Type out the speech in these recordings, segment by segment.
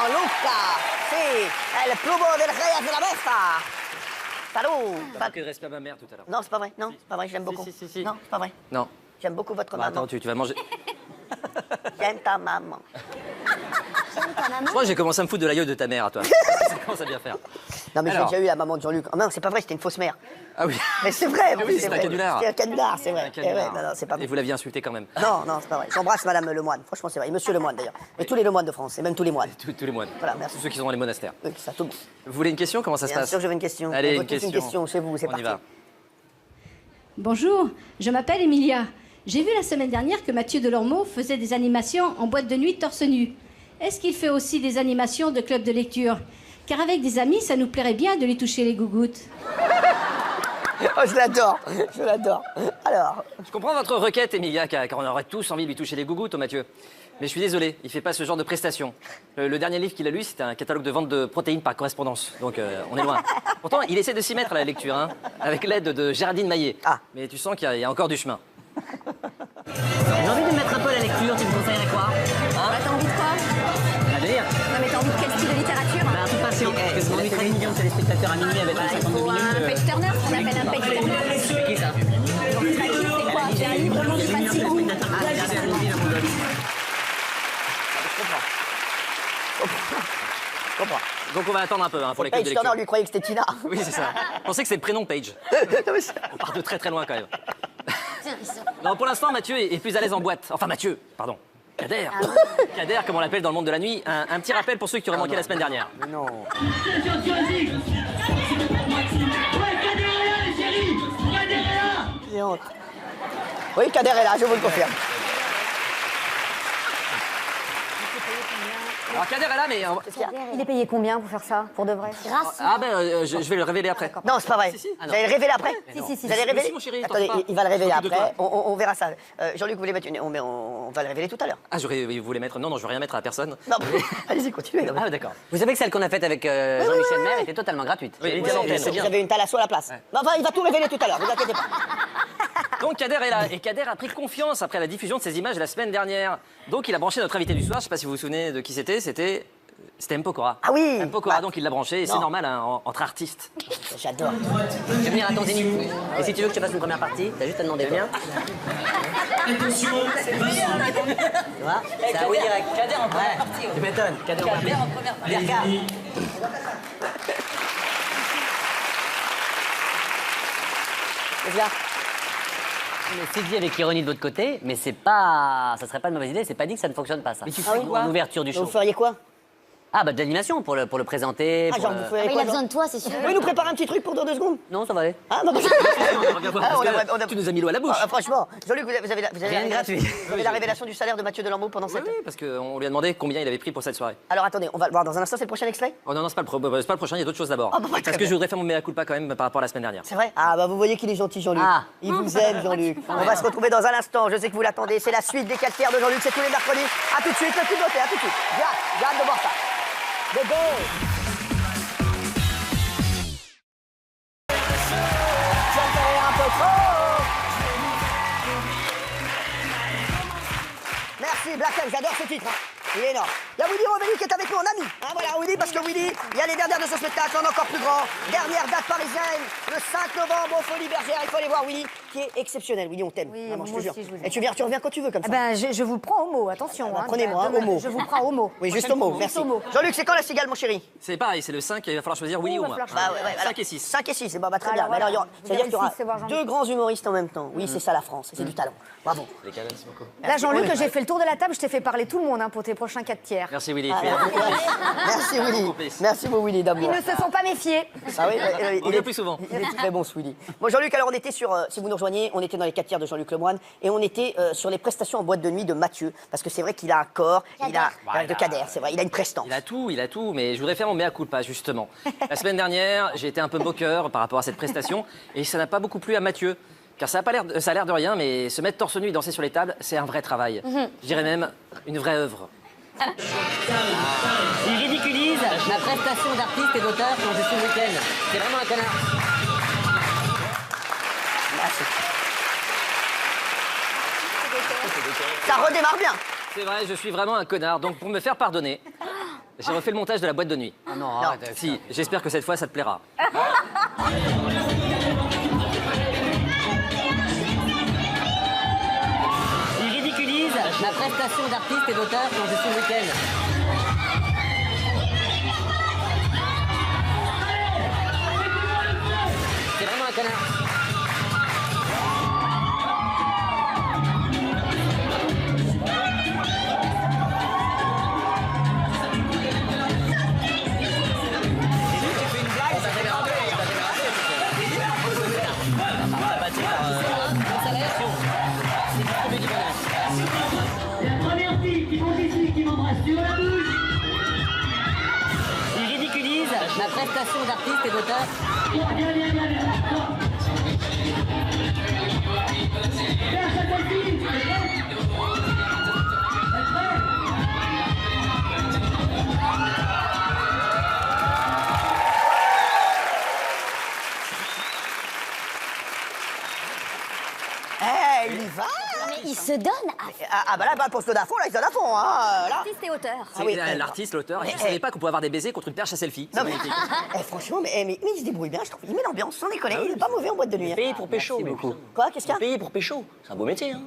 Gianluca, sì, è il plumo del Reyes de la Besta. Salut. T'as manqué de respect à ma mère tout à l'heure. Non, c'est pas vrai, non, c'est pas vrai, j'aime beaucoup. Si. Non, c'est pas vrai. Non. J'aime beaucoup votre Bah, maman. attends, tu vas manger. J'aime ta maman. Je crois que j'ai commencé à me foutre de la gueule de ta mère à toi. Ça commence à bien faire. Non, mais j'ai Alors. déjà eu la maman de Jean-Luc. Oh non, c'est pas vrai, c'était une fausse mère. Ah oui. Mais c'est vrai, Ah oui, c'est un vrai. canular. C'est un canular, c'est vrai. Un canular. Non, c'est pas Et vrai. vous l'aviez insulté quand même. Non, c'est pas vrai. J'embrasse Madame Lemoine. Franchement, c'est vrai. Et Monsieur Lemoine, d'ailleurs. Et tous les Lemoines de France, et même tous les moines. Tous les moines. Voilà, merci. Tous ceux qui sont dans les monastères. Oui, ça, tout le monde. Vous voulez une question? Comment ça se Bien passe? sûr, je veux une question. Allez, On une veut tous question. chez vous, c'est On parti. y va. Bonjour, je m'appelle Emilia. J'ai vu la semaine dernière que Mathieu Delormeau faisait des animations en boîte de nuit torse nu. Est-ce qu'il fait aussi des animations de club de lecture? Car avec des amis, ça nous plairait bien de lui toucher les gougouttes. Oh, je l'adore, je l'adore. Alors, Je comprends votre requête, Emilia, car on aurait tous envie de lui toucher les gougouttes au Mathieu. Mais je suis désolé, il fait pas ce genre de prestations. Le dernier livre qu'il a lu, c'était un catalogue de vente de protéines par correspondance. Donc on est loin. Pourtant, il essaie de s'y mettre à la lecture, hein, avec l'aide de Géraldine Maillet. Ah. Mais tu sens qu'il y a encore du chemin. J'ai envie de me mettre un peu à la lecture, tu me conseillerais quoi? T'as envie de quoi? À lire. Non mais t'as envie de quel style de littérature? Bah, un peu patient, parce que je m'ennuie très millions de téléspectateurs à minuit avec 52 Faut minutes. un page turner, ce qu'on appelle un page turner. C'est qui ça? C'est quoi? C'est un livre long du Fancy Room. Regardez à minuit dans mon doc. je comprends. Donc on va attendre un peu hein, pour les clubs de Page lecture. Turner lui croyait que c'était Tina. Oui, c'est ça. Je pensais que c'est le prénom Page. Non, mais c'est- On part de très très loin quand même. Non, pour l'instant, Mathieu est plus à l'aise en boîte. Enfin, Mathieu, pardon. Kader. Kader, comme on l'appelle dans le monde de la nuit. Un petit rappel pour ceux qui auraient manqué la semaine dernière. Mais non. J'ai honte. Oui, Kader est là, je vous le confirme. Alors Kader est là, mais... Il est payé combien pour faire ça? Pour de vrai? Grâce. Ah ben, je vais le révéler après. Non, c'est pas vrai. si. Ah, Vous non. allez le révéler après? Si. Vous allez le Mais révéler? si, mon chéri, Attendez, t'en fais pas. il va le révéler Je m'occupe de après. toi. On verra ça. Jean-Luc, vous voulez mettre on va le révéler tout à l'heure. Ah, vous voulez mettre... Non, je veux rien mettre à personne. Non, allez-y, continuez. Non, mais- Ah, d'accord. Vous savez que celle qu'on a faite avec Jean-Michel Maire était totalement gratuite. Oui, J'ai oui, dit à l'antenne. c'est bien. Vous avez une thalasso à la place. Mais enfin, il va tout révéler tout à l'heure, vous inquiétez pas. Donc Kader est là. Et Kader a pris confiance après la diffusion de ces images la semaine dernière. Donc il a branché notre invité du soir. Je sais pas si vous vous souvenez de qui c'était. C'était M. Pokora. Ah oui. M. Pokora, Bah, donc il l'a branché. Et c'est non. normal hein, entre artistes. J'adore. Je vais venir à ton zénith. Et si tu veux que je te fasse une première partie, t'as juste à demander. Viens. Attention, Tu vois? C'est à oui direct. Kader en première partie. Tu m'étonnes. Kader en première partie. Regarde. C'est bien. Mais c'est dit avec ironie de votre côté, mais c'est pas. Ça serait pas une mauvaise idée, c'est pas dit que ça ne fonctionne pas ça. Mais tu Ah fais oui quoi? L'ouverture du Donc, show. vous feriez quoi? Ah bah de l'animation pour le présenter. Ah, pour genre, le- vous feriez Il quoi a besoin genre de toi, c'est sûr. Vous pouvez nous préparer un petit truc pour dans 2 secondes? Non, ça va aller. Ah, non, mais... Regarde voir, Ah, parce que on a- Tu nous as mis l'eau à la bouche. Ah, franchement, Jean-Luc, vous avez Rien de gratuit. Vous avez la révélation du salaire de Mathieu Delormeau pendant Oui, cette... oui, parce qu'on lui a demandé combien il avait pris pour cette soirée. Alors attendez, on va le voir dans un instant, c'est le prochain extrait? Oh non, non, c'est pas le prochain, il y a d'autres choses d'abord. Ah, bah, très parce que bien. je voudrais faire mon mea culpa quand même par rapport à la semaine dernière. C'est vrai? Ah bah vous voyez qu'il est gentil Jean-Luc. Ah. Il vous aime Jean-Luc. On va se retrouver dans un instant, je sais que vous l'attendez. C'est la suite des 4 tiers de Jean-Luc, c'est tous les mercredis. A tout de suite, le petit beauté, à tout de suite. J'ai hâte de voir ça. Bébé. Ça me fait rire un peu trop. Merci Black Eyed, j'adore ce titre. Hein. Il est énorme. Il y a Willy Rovelli qui est avec nous en ami. Hein, voilà Willy, parce que Willy, il y a les dernières de ce spectacle, en encore plus grand. Dernière date parisienne, le 5 novembre au Folies Bergères. Il faut aller voir Willy, qui est exceptionnel. Willy, on t'aime. Oui, Vraiment, je moi te jure. aussi, je vous aime. Et tu reviens quand tu veux comme ça. Ben, je vous prends au mot, attention. bah, prenez-moi, hein, au mot. Je vous prends au mot. Oui, juste au mot, merci. Juste au mot. Jean-Luc, c'est quand la cigale, mon chéri? C'est pareil, c'est le 5, il va falloir choisir oui Oh, ou va moi. falloir choisir. Bah, ouais, 5 et 6. 5 et 6, bah, très bien. Alors, Mais alors, voilà. c'est-à-dire qu'il y aura Vous allez voir Jean-Luc. 2 grands humoristes en même temps. Oui, c'est ça la France, c'est du talent. Bravo. Les gars, merci beaucoup. Là, Jean-Luc, Oui. j'ai fait le tour de la table, je t'ai fait parler tout le monde hein, pour tes prochains 4 tiers. Merci Willy. Ah, tu es un bon complice. Merci Willy. complice. Merci mon Willy Ils d'amour. ne se sont pas méfiés. Ah oui, On vient plus souvent. Il est très bon ce Willy. Bon Jean-Luc, alors on était sur, si vous nous rejoignez, on était dans les 4 tiers de Jean-Luc Lemoine et on était sur les prestations en boîte de nuit de Mathieu. Parce que c'est vrai qu'il a un corps, il a de Kader, c'est vrai, il a une prestance. Il a tout, mais je voudrais faire mon mea culpa, justement. La semaine dernière, j'ai été un peu moqueur par rapport à cette prestation, et ça n'a pas beaucoup plu à Mathieu. Car ça a l'air de rien, mais se mettre torse nu et danser sur les tables, c'est un vrai travail. Je dirais même une vraie œuvre. Il ridiculise ma prestation d'artiste et d'auteur quand je suis le week-end. C'est vraiment un connard. Ça redémarre bien. C'est vrai, je suis vraiment un connard, donc pour me faire pardonner, J'ai refait le montage de la boîte de nuit. Ah non, arrête avec ça. Si, j'espère que cette fois ça te plaira. Il ridiculise ma prestation d'artiste et d'auteur quand je suis le week-end. C'est vraiment un connard. Il ridiculise ma prestation d'artiste et d'auteur. Il y va. Mais il se donne à Bah là, bah, pour se donner à fond, là, il se donne à fond. Là. artiste et auteur. C'est oui. l'artiste, l'auteur. Mais, Je savais pas qu'on pouvait avoir des baisers contre une perche à selfie. Non, C'est mais, magnifique. franchement, mais il se débrouille bien, je trouve. Il met l'ambiance, sans déconner. Il est pas mauvais en boîte de nuit. Hein. Payé pour pécho, mais beaucoup. Quoi, qu'est-ce qu'il y a? Payé pour pécho. C'est un beau métier, hein.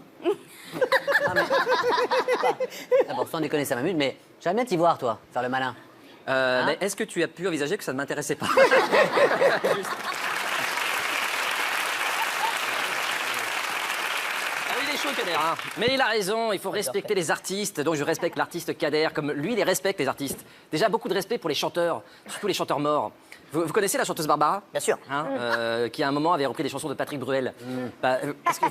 D'abord, sans déconner, ça m'amuse, mais j'aime bien t'y voir, toi, faire le malin. Mais est-ce que tu as pu envisager que ça ne m'intéressait pas? Ah oui, il est chaud, Kader. Hein. Mais il a raison, il faut respecter les artistes. Donc je respecte l'artiste Kader, comme lui, il les respecte, les artistes. Déjà, beaucoup de respect pour les chanteurs, surtout les chanteurs morts. Vous connaissez la chanteuse Barbara? Bien sûr. Hein, qui à un moment avait repris des chansons de Patrick Bruel. Bah, est-ce que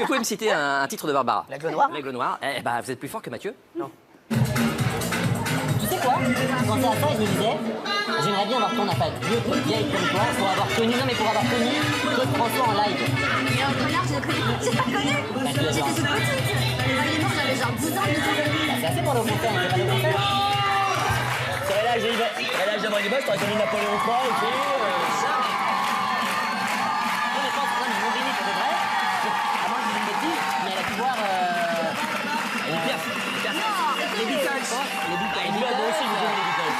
vous pouvez me citer un titre de Barbara? L'Aigle Noir. L'Aigle Noir. Eh bah, vous êtes plus fort que Mathieu? Non. Tu sais quoi? Je pensais à ça et je me disais, j'aimerais bien avoir ton appât vieux, vieille comme toi, pour avoir connu Claude François en live. Mais un connard, je le connais. J'ai pas connu. J'étais toute petite. Il est mort, j'avais genre 10 ans. C'est assez pour le concert, on fait pas le concert. C'est l'âge d'Abraham Libas, t'aurais connu Napoléon III aussi. Non, mais je pense que Morini, pour de vrai, à moins que je dise une bêtise, mais elle a pu voir. Les Beatles. Et lui, moi aussi, je connais les Beatles.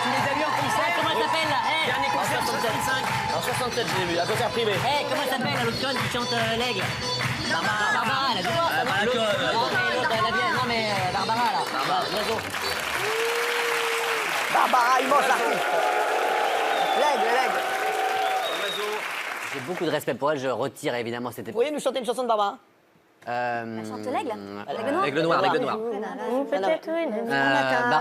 Tu les as vus en concert? Comment elle s'appelle là? Dernier concert, 65. En 67, je l'ai vu, à concert privé. Comment elle s'appelle l'autre conne qui chante l'aigle? Barbara, elle a dû voir. Barbara Conne. Non, mais l'autre, la vieille. Non, mais Barbara là. L'oiseau. Barbara, il mange l'artiste. L'aigle. J'ai beaucoup de respect pour elle, je retire évidemment cette Vous époque. pourriez nous chanter une chanson de Barbara? Chante l'aigle. L'Aigle Noir, l'Aigle Noir. Peut-être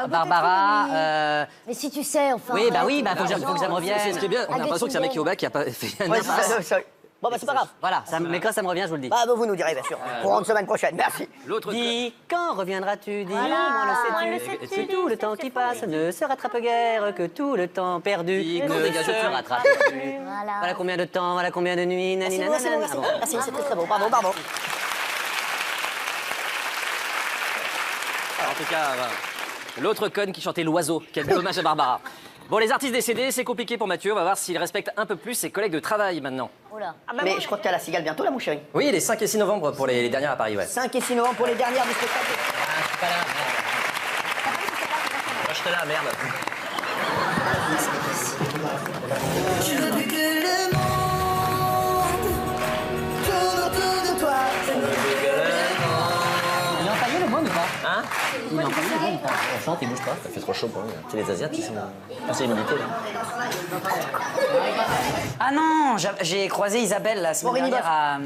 Barbara. Mais si tu sais, enfin. Oui, bah faut que ça me revienne. C'est ce qui est bien, on a l'impression que c'est un mec qui est au bac qui a pas fait un Ouais, impasse. Bon, bah, c'est pas grave. Voilà, mais quand ça me revient, je vous le dis. Bah, vous nous direz, bien sûr. Courant de semaine prochaine. Merci. L'autre. Dis, quand reviendras-tu? Dis, moi le sais-tu? Que tout le temps qui passe ne se rattrape guère, que tout le temps perdu Dis, ne que se rattrape plus. Voilà combien de temps, voilà combien de nuits, C'est nanina, bon, c'est bon, nanana. merci. Ah bon. Merci, c'était très beau. Bravo. En tout cas, l'autre conne qui chantait l'oiseau. Quel bel hommage à Barbara. Bon, les artistes décédés, c'est compliqué pour Mathieu. On va voir s'il respecte un peu plus ses collègues de travail maintenant. Mais je crois que t'as la cigale bientôt, là, mon chéri. Oui, les 5 et 6 novembre pour les dernières à Paris, ouais. 5 et 6 novembre pour les dernières du spectacle. Moi, j'étais là, merde. Je veux plus que le monde tourne autour de toi. Il a empaillé le môme ou pas? Hein? Il a empaillé le môme ou pas? On chante, il bouge pas. Ça fait trop chaud pour lui. C'est les Asiates qui sont. C'est l'humidité, là. Ah non, j'ai croisé Isabelle la semaine Morini dernière à...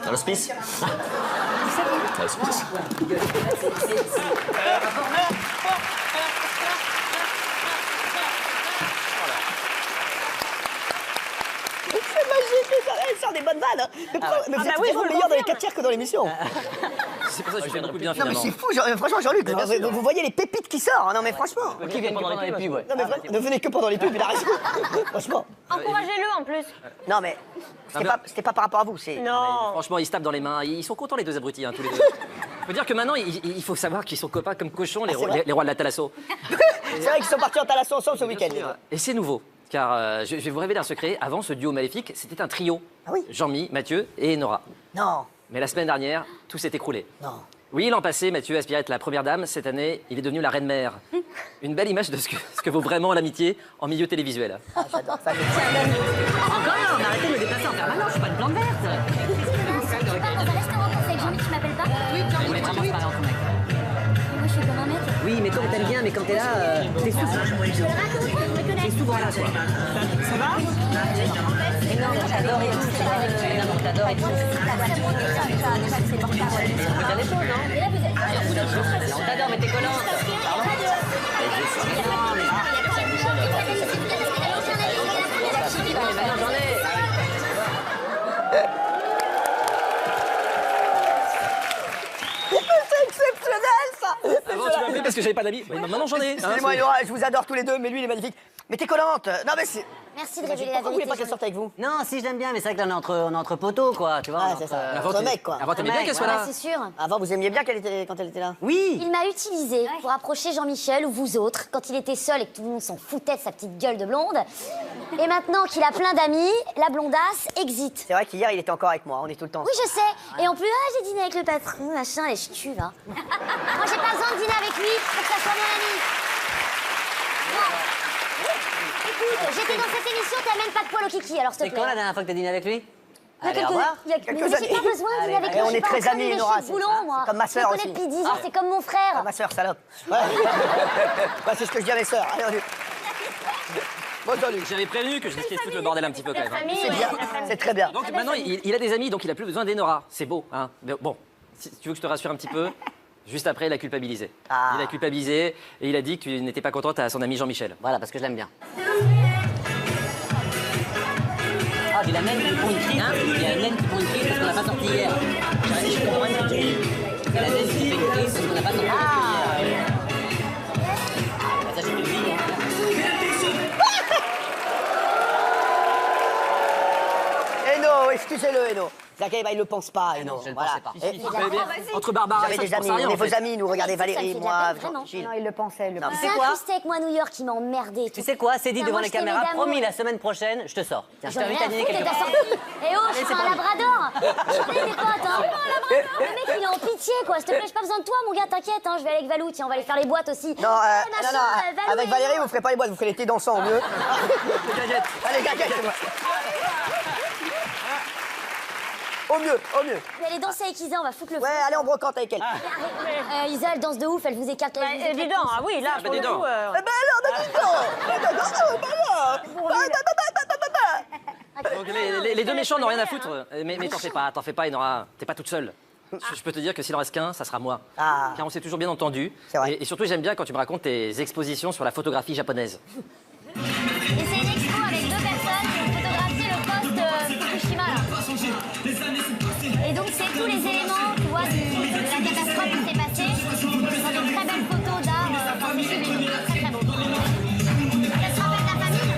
Dans l'hospice. Dans l'hospice. C'est magique, elle sort des bonnes vannes. Hein. Mais vous êtes toujours meilleur dans les 4 tiers que dans l'émission. C'est pour ça que tu fais beaucoup bien, Non, mais finalement. c'est fou, franchement, Jean-Luc, vous voyez les pépites qui sortent. Hein. Non, mais franchement. Qui viennent pendant les pubs, ouais. Non, mais vraiment, ne venez que pendant les pubs, il a raison. Franchement. Encouragez-le en plus. Non, mais c'était pas par rapport à vous. C'est... Non. Franchement, ils se tapent dans les mains. Ils sont contents, les deux abrutis, hein, tous les deux. Faut dire que maintenant, il faut savoir qu'ils sont copains comme cochons, c'est vrai les rois de la thalasso. C'est vrai qu'ils sont partis en Thalasso ensemble ce week-end. Et c'est nouveau, car je vais vous révéler un secret. Avant, ce duo maléfique, c'était un trio. Ah oui? Jean-Mi, Mathieu et Nora. Non, Mais la semaine dernière, tout s'est écroulé. non. Oui, l'an passé, Mathieu aspirait à être la première dame. Cette année, il est devenu la reine-mère. Une belle image de ce que vaut vraiment l'amitié en milieu télévisuel. Ah, j'adore ça. Encore, mais arrêtez de me déplacer en permanence, je suis pas une plante verte. Tu pars dans un restaurant français avec Jean-Mi, tu m'appelles pas? Je voulais vraiment se parler entre mecs. Moi, je suis comme un mec. Oui, mais toi, on t'aime bien, mais quand t'es là, t'es souvent là. T'es souvent là, quoi. Ça va? Mais non, moi, j'adore et tout, c'est vrai. Évidemment, j'adore et tout. C'est portable. On peut dire des choses, non? Et là, vous êtes... On t'adore, mais t'es collante. Mais maintenant, j'en ai. C'est exceptionnel, ça. Avant, tu m'as appelé parce que j'avais pas d'amis. Oui, maintenant, j'en ai. hein, Excusez-moi, c'est- Nora, je vous adore tous les deux, mais lui, il est magnifique. Mais t'es collante. Non, mais c'est... Merci de révéler la Pourquoi vous voulez vérité. pas qu'elle sorte avec vous? Non, si, je l'aime bien, mais c'est vrai que là, on est entre poteaux, quoi, tu vois. Ah, entre- c'est ça. Avant, Entre tu- mecs, quoi. Avant, t'aimais bien Mec, qu'elle soit Ah, là. c'est sûr. Avant, vous aimiez bien quand elle était là? Oui. Il m'a utilisé pour approcher Jean-Michel ou vous autres quand il était seul et que tout le monde s'en foutait de sa petite gueule de blonde. Et maintenant qu'il a plein d'amis, la blondasse exit. C'est vrai qu'hier, il était encore avec moi. On est tout le temps Oui, je sais. Et en plus, j'ai dîné avec le patron, machin, les ch'tus, là. Moi, j'ai pas besoin de dîner avec lui pour que ça soit mon ami. Moi. Écoute, j'étais dans cette émission, t'as même pas de poil au kiki, alors s'il te C'est plaît. quand la dernière fois que t'as dîné avec lui? Il y a Allez, au quelques- revoir. il y a- Quelques mais j'ai années. pas besoin de dîner Allez, avec lui. allez, on je suis est pas très en train de amis, lui Nora, lécher le c'est boulon, ça. moi. C'est comme ma sœur Je le connais aussi. depuis 10 ans, c'est comme mon frère. Ah, ma sœur, salope. Ouais. Bah, c'est ce que je dis à mes sœurs. Allez, on y... Bon, salut. J'avais prévenu que je risquais de foutre le bordel un petit peu quand même. hein. C'est bien, c'est très bien. Donc maintenant, il a des amis, donc il a plus besoin d'Enora. C'est beau, hein. Mais bon, si tu veux que je te rassure un petit peu, juste après, il a culpabilisé. Ah. Il a culpabilisé et il a dit que tu n'étais pas contente à son ami Jean-Michel. Voilà, parce que je l'aime bien. Ah, j'ai la naine qui pond une crise. Il y a la naine qui pond une crise parce qu'on l'a pas sorti hier. Je comprends rien ce que tu dis. Il y a la naine qui fait une crise parce qu'on l'a pas sorti hier. Bah, ça, j'ai plus de vie, hein. Eno, excusez-le, Eno. Zachary, bah, il le pense pas, Eno. je le Voilà. pensais pas. Et- Vous savez bien, entre Barbara et J'avais ça, des je pense amis, à rien, on est en fait. vos amis, nous, regardez Ça me fait Valérie, de la moi, peine, vraiment. Gilles. Non, il le pensait, il le Non, pensait. C'est sais quoi incrusté avec moi à New York qui m'a emmerdé. Tu sais quoi, c'est dit Putain, devant moi, les je t'aimais caméras. d'amour. Promis, la semaine prochaine, je te sors. Tiens, je J'en ai t'invite à rien à dîner foutre de quelque ta part. sortie. Eh oh, je suis c'est un pas labrador. Je connais tes potes, hein. Le mec, il est en pitié, quoi. S'il te plaît, j'ai pas besoin de toi, mon gars, t'inquiète, hein. Je vais aller avec Valou, tiens, on va aller faire les boîtes aussi. Non, Eh, machin, non, Valou avec et Valérie, Eno. vous ferez pas les boîtes, vous ferez les thés dansants au mieux. Allez, gaguette, c'est moi. Au mieux, au mieux. Je vais aller danser avec Isa, on va foutre le feu. Ouais, allez en brocante avec elle. Isa, elle danse de ouf, elle vous écarte. elle vous Dis éclate donc, tous. ah oui, là, pour dis le donc. coup... Eh ben alors, bah dis donc. Donc, les deux méchants n'ont rien à foutre. Mais t'en fais pas, Enora. T'es pas toute seule. Je peux te dire que s'il en reste qu'un, ça sera moi. Ah. Car on s'est toujours bien entendu. C'est vrai. Et surtout, j'aime bien quand tu me racontes tes expositions sur la photographie japonaise. Et c'est une expo avec deux personnes qui ont photographié le poste Fukushima, là. Et donc, c'est tous les éléments, tu vois, de la catastrophe qui s'est passée. Ce sont des très belles photos d'art, enfin, c'est sublime, très très beau. Ça se rappelle ta famille?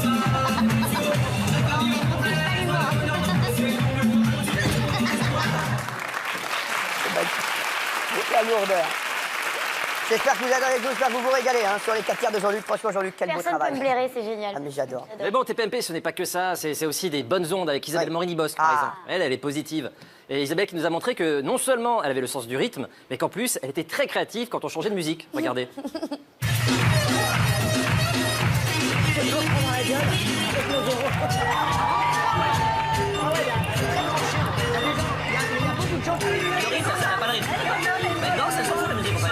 Non, mais on touche pas l'humour. La lourdeur. J'espère que vous adorez tout, j'espère que vous vous régalez hein, sur les 4 tiers de Jean-Luc. Franchement, Jean-Luc, quel beau Personne peut travail. me blairer, c'est génial. Ah, mais j'adore. Mais bon, TPMP, ce n'est pas que ça, c'est aussi des bonnes ondes avec Isabelle Ouais. Morini-Bosque, par Ah. exemple. Elle est positive. Et Isabelle qui nous a montré que non seulement elle avait le sens du rythme, mais qu'en plus, elle était très créative quand on changeait de musique. Regardez. Elle danse, elle s'en fout de la musique en fait.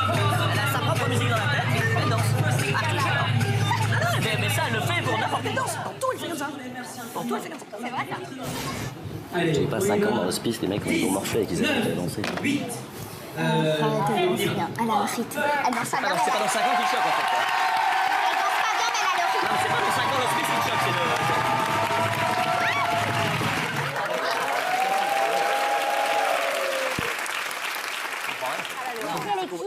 Elle a sa propre musique dans la tête, elle danse. Ah, je te jure. Ah non, mais ça, elle le fait pour n'importe quelle danse. Pour tout, elle fait comme ça. Pour tout, elle fait comme ça. C'est vrai, ça. J'ai pas 5 ans dans l'hospice, les mecs ont marché et qu'ils avaient dansé. Elle a un rythme. Elle danse pas bien, C'est pas dans 5 ans qu'il choque en fait. elle danse pas bien, mais elle a le rythme. Non, c'est pas dans 5 ans l'hospice qu'il choque, c'est le.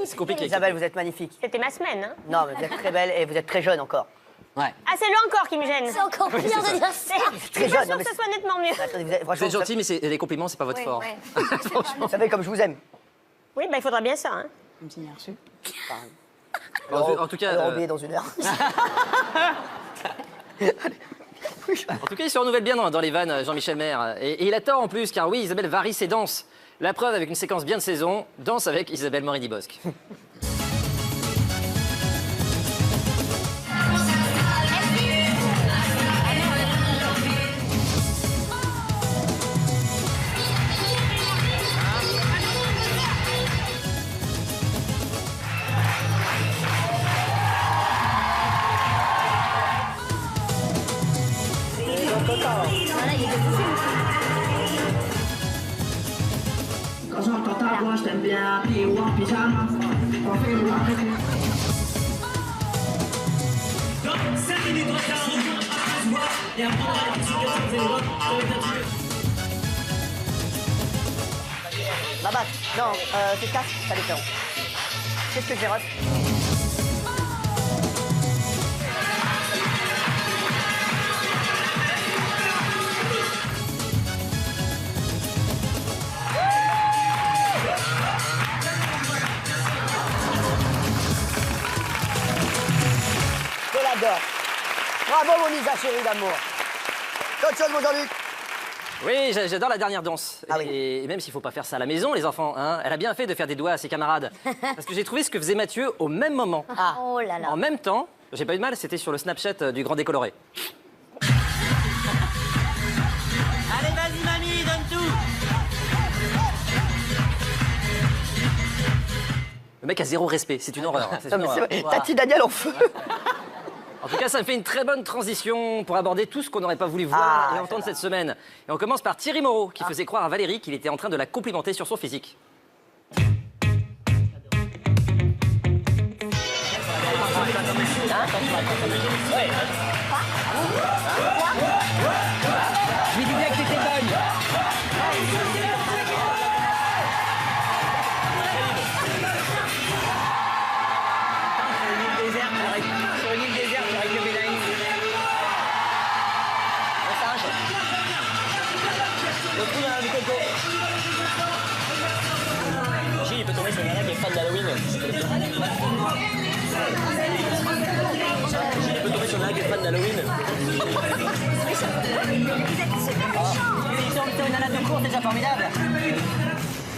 C'est compliqué. Isabelle, vous êtes magnifique. C'était ma semaine, hein. Non, mais vous êtes très belle et vous êtes très jeune encore. Ouais. Ah, c'est lui encore qui me gêne. C'est encore pire de dire ça. Je Très suis pas jeune. sûre mais que ce soit nettement mieux. Attendez, Vous franchement, êtes gentil, mais les compliments, c'est pas votre fort. vous savez comme je vous aime. Oui, bah il faudra bien ça, hein. En tout cas, Alors, dans une heure. En tout cas, il se renouvelle bien dans les vannes, Jean-Michel Maire. Et il a tort en plus, car oui, Isabelle varie ses danses. La preuve avec une séquence bien de saison, danse avec Isabelle Morini-Bosque. Quand j'entends ta voix, je t'aime bien, pied ou en pyjama. On fait le Dans 5 minutes, on va faire un retour à se voir et après on va aller sur le vous allez voir, ça va être naturel. Babat, non, c'est casse, ça les fait. Qu'est-ce que j'ai ref? Je l'adore. Bravo mon Isa chérie d'amour. D'autres choses mon Jean-Luc? Oui, j'adore la dernière danse. Ah oui. Et même s'il faut pas faire ça à la maison, les enfants, hein, elle a bien fait de faire des doigts à ses camarades. Parce que j'ai trouvé ce que faisait Mathieu au même moment. Ah. Oh là là. En même temps, j'ai pas eu de mal, c'était sur le Snapchat du Grand Décoloré. Allez, vas-y, mamie, donne tout. Le mec a zéro respect, c'est une horreur. C'est Non, une mais c'est horreur. vrai. Voilà. Tati Daniel en feu. En tout cas, ça me fait une très bonne transition pour aborder tout ce qu'on n'aurait pas voulu voir et entendre cette semaine. Et on commence par Thierry Moreau, qui faisait croire à Valérie qu'il était en train de la complimenter sur son physique. Je lui disais que t'étais bonne. Sur une île déserte, avec le Bénaïm. Le singe. Le trou dans le coco. Gilles, il peut tomber sur une nana qui est fan d'Halloween. Gilles, il peut tomber sur une nana qui est fan d'Halloween. S'il tombe sur une nana de cours, c'est déjà formidable.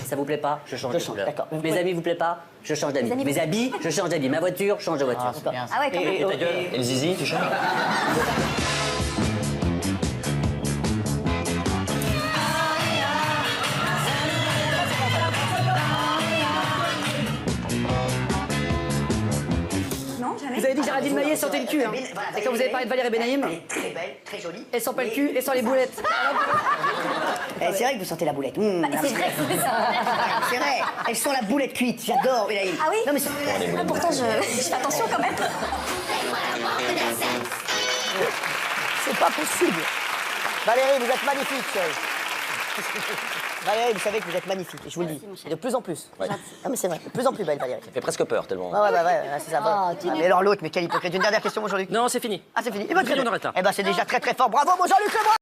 Ça vous plaît pas? Je change de couleur. D'accord. Mes amis vous plaît pas? Je change d'amis. Mes habits, je change d'amis. Ma voiture, je change de voiture. Ah ouais, quand même. Et le zizi, tu changes? Vous avez dit que Géraldine Maillet sentait le cul, hein. Et quand vous avez parlé de Valérie Benaïm, Elle est très belle, très jolie. elle sent pas le cul et sent les boulettes. C'est vrai que vous sentez la boulette. C'est vrai, c'est ça. C'est vrai, elle sent la boulette cuite. J'adore, Bénaïm. Ah oui? Non, mais c'est Ah, pourtant, je fais attention quand même. c'est pas possible. Valérie, vous êtes magnifique, chérie. Valérie, vous savez que vous êtes magnifique, et je vous le dis. De plus en plus. Ouais. Ah, mais c'est vrai, de plus en plus belle, Valérie. Ça fait presque peur tellement. Ouais, c'est ça. Mais alors l'autre, mais quel hypocrite. Une dernière question, mon Jean-Luc. Non, c'est fini. Ah, c'est fini. Eh ben, très Oui, on bien. arrête là. Eh ben, c'est déjà très très fort. Bravo, mon Jean-Luc Lebrun.